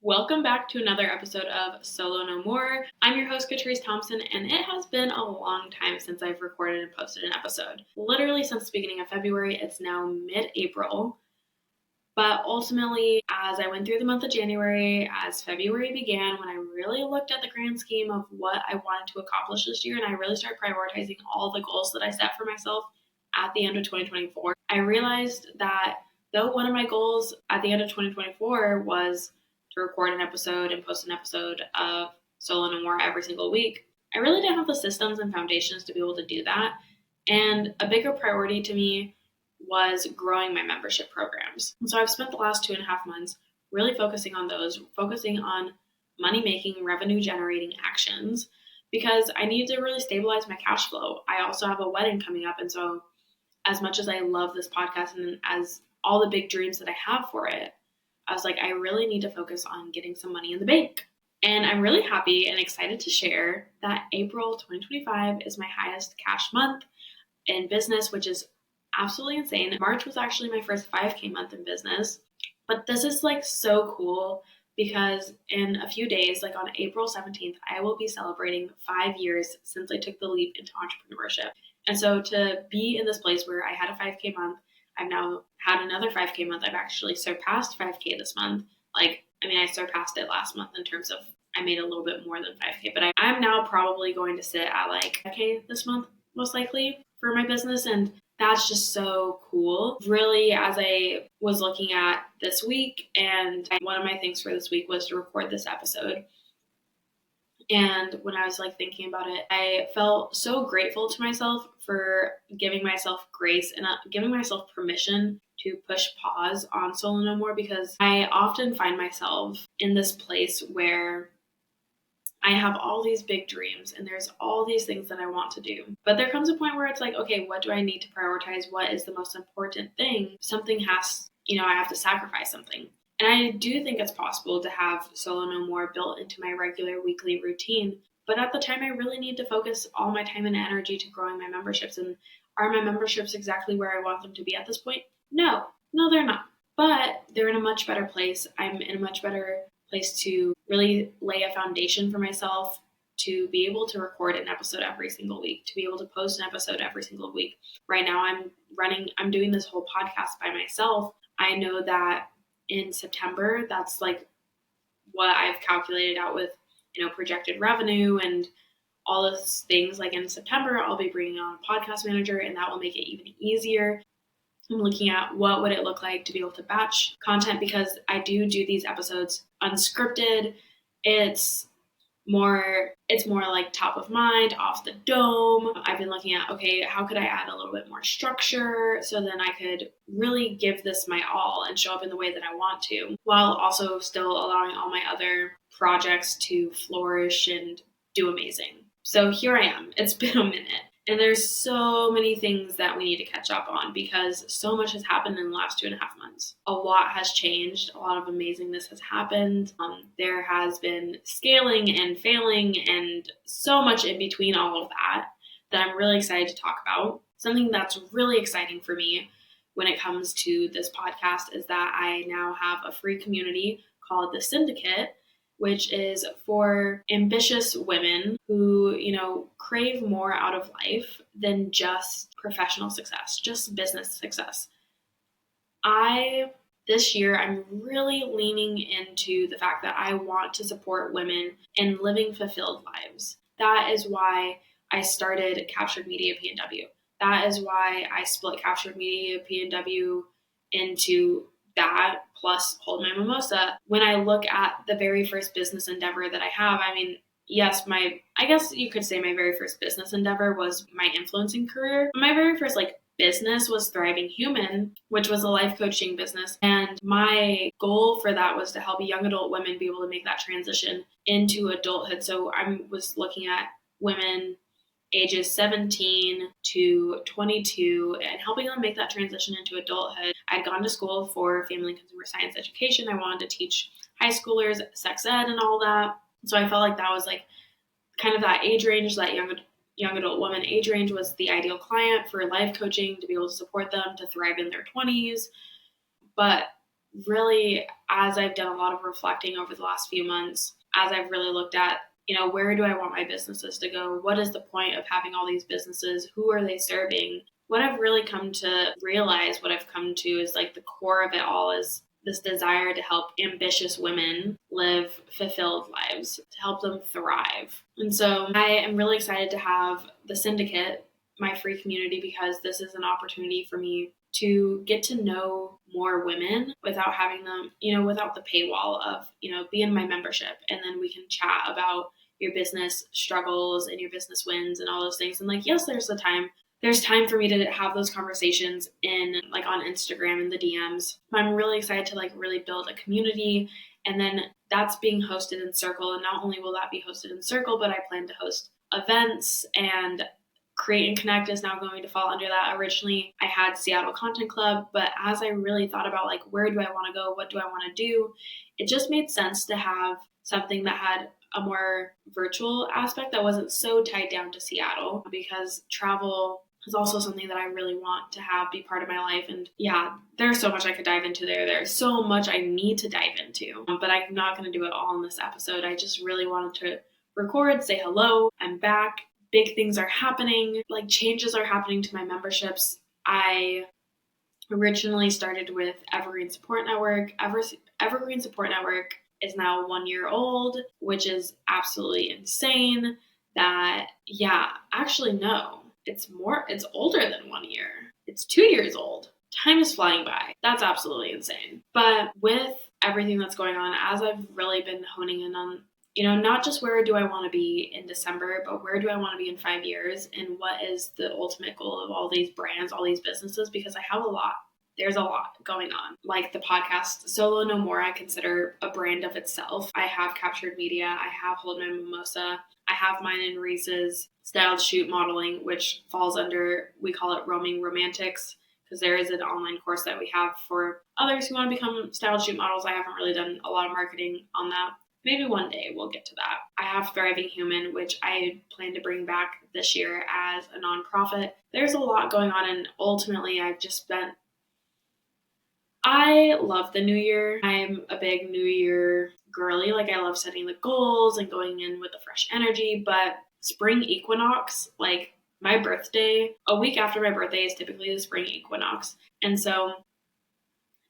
Welcome back to another episode of Solo No More. I'm your host, Catryce Thompson, and it has been a long time since I've recorded and posted an episode. Literally since the beginning of February. It's now mid-April. But ultimately, as I went through the month of January, as February began, when I really looked at the grand scheme of what I wanted to accomplish this year, and I really started prioritizing all the goals that I set for myself at the end of 2024, I realized that though one of my goals at the end of 2024 was to record an episode and post an episode of Solo No More every single week, I really didn't have the systems and foundations to be able to do that. And a bigger priority to me was growing my membership programs. And so I've spent the last 2.5 months really focusing on those, focusing on money-making, revenue-generating actions, because I need to really stabilize my cash flow. I also have a wedding coming up, and so as much as I love this podcast and as all the big dreams that I have for it, I was like, I really need to focus on getting some money in the bank. And I'm really happy and excited to share that April 2025 is my highest cash month in business, which is absolutely insane. March was actually my first 5K month in business. But this is like so cool because in a few days, like on April 17th, I will be celebrating 5 years since I took the leap into entrepreneurship. And so to be in this place where I had a 5K month, I've now had another 5K month. I've actually surpassed 5K this month. I surpassed it last month in terms of I made a little bit more than 5K, but I'm now probably going to sit at like 5K this month, most likely for my business. And that's just so cool. Really, as I was looking at this week, and one of my things for this week was to record this episode. And when I was thinking about it, I felt so grateful to myself for giving myself grace and giving myself permission to push pause on Solo No More, because I often find myself in this place where I have all these big dreams and there's all these things that I want to do. But there comes a point where it's like, okay, what do I need to prioritize? What is the most important thing? I have to sacrifice something. And I do think it's possible to have Solo No More built into my regular weekly routine. But at the time, I really need to focus all my time and energy to growing my memberships. And are my memberships exactly where I want them to be at this point? No, they're not. But they're in a much better place. I'm in a much better place to really lay a foundation for myself to be able to record an episode every single week, to be able to post an episode every single week. Right now, I'm doing this whole podcast by myself. I know that in September, that's like what I've calculated out with, projected revenue and all those things. Like in September, I'll be bringing on a podcast manager, and that will make it even easier. I'm looking at what would it look like to be able to batch content, because I do these episodes unscripted. It's more like top of mind, off the dome. I've been looking at, okay, how could I add a little bit more structure so then I could really give this my all and show up in the way that I want to, while also still allowing all my other projects to flourish and do amazing. So here I am. It's been a minute. And there's so many things that we need to catch up on because so much has happened in the last 2.5 months. A lot has changed. A lot of amazingness has happened. There has been scaling and failing and so much in between all of that I'm really excited to talk about. Something that's really exciting for me when it comes to this podcast is that I now have a free community called The Syndicate, which is for ambitious women who, crave more out of life than just professional success, just business success. This year, I'm really leaning into the fact that I want to support women in living fulfilled lives. That is why I started Captured Media PNW. That is why I split Captured Media PNW into that plus Hold My Mimosa. When I look at the very first business endeavor that I have, yes, I guess you could say my very first business endeavor was my influencing career. My very first business was Thriving Human, which was a life coaching business. And my goal for that was to help young adult women be able to make that transition into adulthood. So I was looking at women ages 17 to 22 and helping them make that transition into adulthood. I'd gone to school for family and consumer science education. I wanted to teach high schoolers sex ed and all that. So I felt like that was kind of that age range, that young adult woman age range was the ideal client for life coaching, to be able to support them to thrive in their 20s. But really, as I've done a lot of reflecting over the last few months, as I've really looked at, where do I want my businesses to go? What is the point of having all these businesses? Who are they serving? What I've really come to realize, what I've come to is like the core of it all is this desire to help ambitious women live fulfilled lives, to help them thrive. And so I am really excited to have the syndicate, my free community, because this is an opportunity for me to get to know more women without having them, without the paywall of, be in my membership. And then we can chat about your business struggles and your business wins and all those things. And like, yes, there's time for me to have those conversations in like on Instagram in the DMs. I'm really excited to like really build a community. And then that's being hosted in Circle. And not only will that be hosted in Circle, but I plan to host events, and Create and Connect is now going to fall under that. Originally, I had Seattle Content Club, but as I really thought about like, where do I want to go? What do I want to do? It just made sense to have something that had a more virtual aspect that wasn't so tied down to Seattle, because travel is also something that I really want to have be part of my life. And yeah, there's so much I could dive into there. There's so much I need to dive into, but I'm not going to do it all in this episode. I just really wanted to record, say hello. I'm back. Big things are happening, like changes are happening to my memberships. I originally started with Evergreen Support Network. Evergreen Support Network is now 1 year old, which is absolutely insane. Actually, no, it's older than 1 year. It's 2 years old. Time is flying by. That's absolutely insane. But with everything that's going on, as I've really been honing in on, not just where do I want to be in December, but where do I want to be in 5 years? And what is the ultimate goal of all these brands, all these businesses? Because I have a lot. There's a lot going on. Like the podcast, Solo No More, I consider a brand of itself. I have Captured Media. I have Hold My Mimosa. I have mine and Reese's Styled Shoot Modeling, which falls under, we call it Roaming Romantics, because there is an online course that we have for others who want to become styled shoot models. I haven't really done a lot of marketing on that. Maybe one day we'll get to that. I have Thriving Human, which I plan to bring back this year as a nonprofit. There's a lot going on, and ultimately I love the new year. I'm a big new year girly. Like I love setting the goals and going in with a fresh energy, but spring equinox, like my birthday, a week after my birthday is typically the spring equinox. And so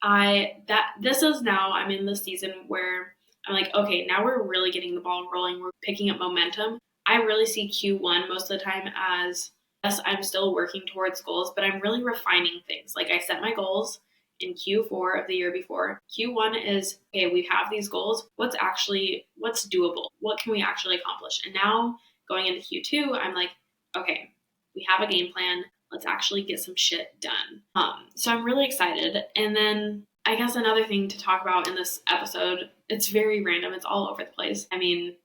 I'm in the season where I'm like, okay, now we're really getting the ball rolling. We're picking up momentum. I really see Q1 most of the time as, yes, I'm still working towards goals, but I'm really refining things. Like I set my goals in Q4 of the year before. Q1 is, okay, we have these goals. What's doable? What can we actually accomplish? And now going into Q2, I'm like, okay, we have a game plan. Let's actually get some shit done. So I'm really excited. And then I guess another thing to talk about in this episode, it's very random. It's all over the place. I mean,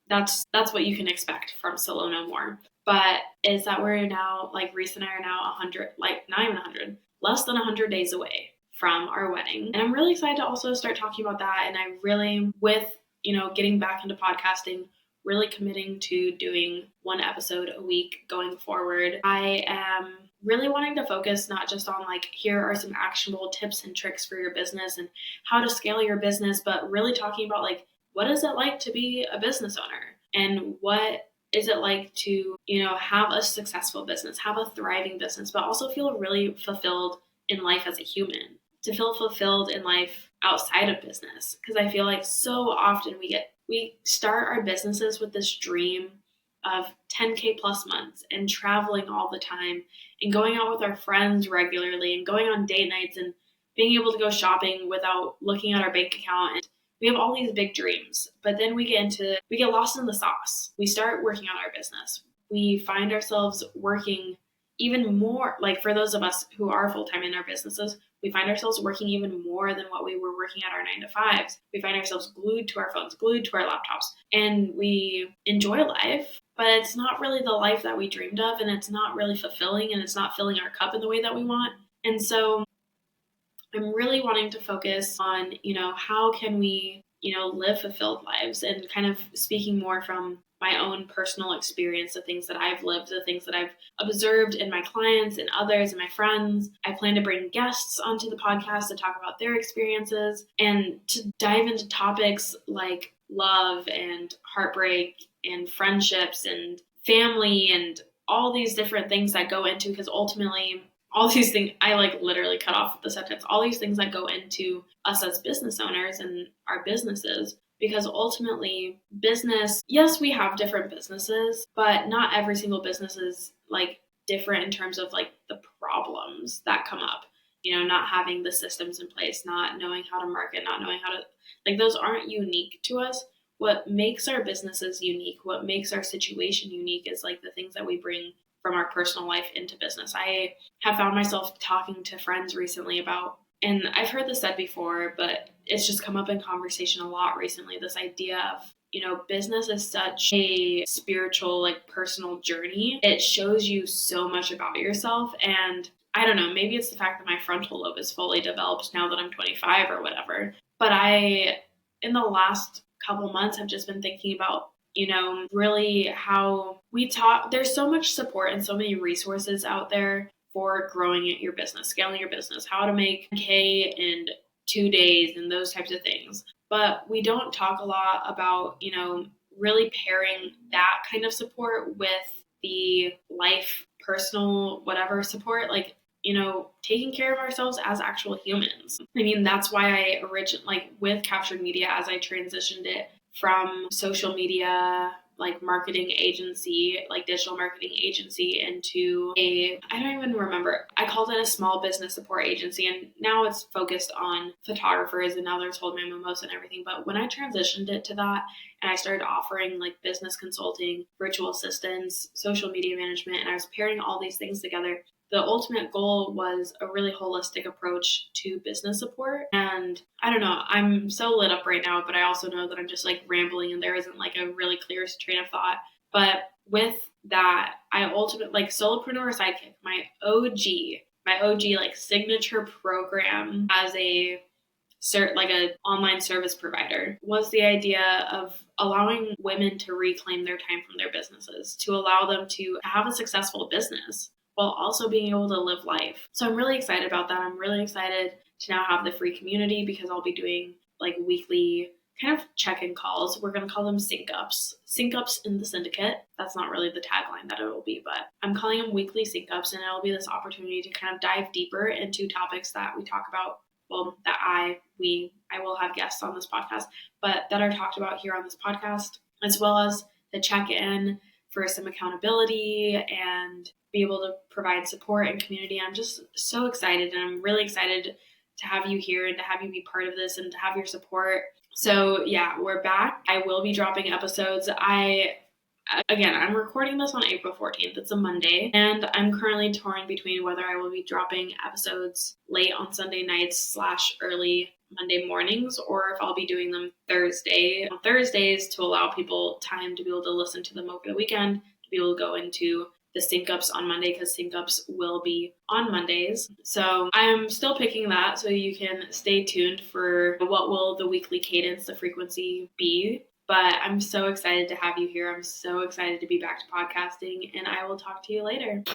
that's what you can expect from Solo No More. But is that we're now, like Reese and I are now 100, like not even 100, less than 100 days away from our wedding. And I'm really excited to also start talking about that. And I really, with, getting back into podcasting, really committing to doing one episode a week going forward. I am really wanting to focus not just on like, here are some actionable tips and tricks for your business and how to scale your business, but really talking about like, what is it like to be a business owner? And what is it like to, have a successful business, have a thriving business, but also feel really fulfilled in life as a human, to feel fulfilled in life outside of business? Because I feel like so often we start our businesses with this dream of 10K plus months and traveling all the time and going out with our friends regularly and going on date nights and being able to go shopping without looking at our bank account. And we have all these big dreams, but then we get lost in the sauce. We start working on our business. We find ourselves working even more, like for those of us who are full-time in our businesses, we find ourselves working even more than what we were working at our 9 to 5s. We find ourselves glued to our phones, glued to our laptops, and we enjoy life, but it's not really the life that we dreamed of, and it's not really fulfilling, and it's not filling our cup in the way that we want. And so I'm really wanting to focus on, how can we, live fulfilled lives, and kind of speaking more from my own personal experience, the things that I've lived, the things that I've observed in my clients and others and my friends. I plan to bring guests onto the podcast to talk about their experiences and to dive into topics like love and heartbreak and friendships and family and all these different things that go into, because ultimately all these things, I literally cut off the sentence, all these things that go into us as business owners and our businesses. Because ultimately, business, yes, we have different businesses, but not every single business is different in terms of the problems that come up. Not having the systems in place, not knowing how to market, not knowing how to, those aren't unique to us. What makes our businesses unique, what makes our situation unique is the things that we bring from our personal life into business. I have found myself talking to friends recently about, and I've heard this said before, but it's just come up in conversation a lot recently, this idea of, business is such a spiritual, personal journey. It shows you so much about yourself. And I don't know, maybe it's the fact that my frontal lobe is fully developed now that I'm 25 or whatever. But in the last couple months, have just been thinking about, really how we talk. There's so much support and so many resources out there for growing your business, scaling your business, how to make K in 2 days and those types of things. But we don't talk a lot about, really pairing that kind of support with the life, personal, whatever support, taking care of ourselves as actual humans. I mean, that's why I originally, with Captured Media, as I transitioned it from social media, marketing agency, digital marketing agency, into I don't even remember. I called it a small business support agency, and now it's focused on photographers, and now there's Hold My Mimosa and everything. But when I transitioned it to that, and I started offering business consulting, virtual assistants, social media management, and I was pairing all these things together, the ultimate goal was a really holistic approach to business support. And I don't know, I'm so lit up right now, but I also know that I'm just rambling and there isn't a really clear train of thought. But with that, I ultimately, Solopreneur Sidekick, my OG signature program as a online service provider, was the idea of allowing women to reclaim their time from their businesses, to allow them to have a successful business while also being able to live life. So I'm really excited about that. I'm really excited to now have the free community, because I'll be doing weekly kind of check-in calls. We're going to call them sync-ups. Sync-ups in the syndicate. That's not really the tagline that it will be, but I'm calling them weekly sync-ups, and it'll be this opportunity to kind of dive deeper into topics that we talk about. Well, that I will have guests on this podcast, but that are talked about here on this podcast, as well as the check-in for some accountability and be able to provide support and community. I'm just so excited, and I'm really excited to have you here and to have you be part of this and to have your support. So yeah, we're back. I will be dropping episodes. I'm recording this on April 14th. It's a Monday, and I'm currently torn between whether I will be dropping episodes late on Sunday nights / early Monday mornings, or if I'll be doing them on Thursdays to allow people time to be able to listen to them over the weekend, to be able to go into the sync-ups on Monday, because sync-ups will be on Mondays. So I'm still picking that, so you can stay tuned for what will the weekly cadence, the frequency be. But I'm so excited to have you here. I'm so excited to be back to podcasting, and I will talk to you later.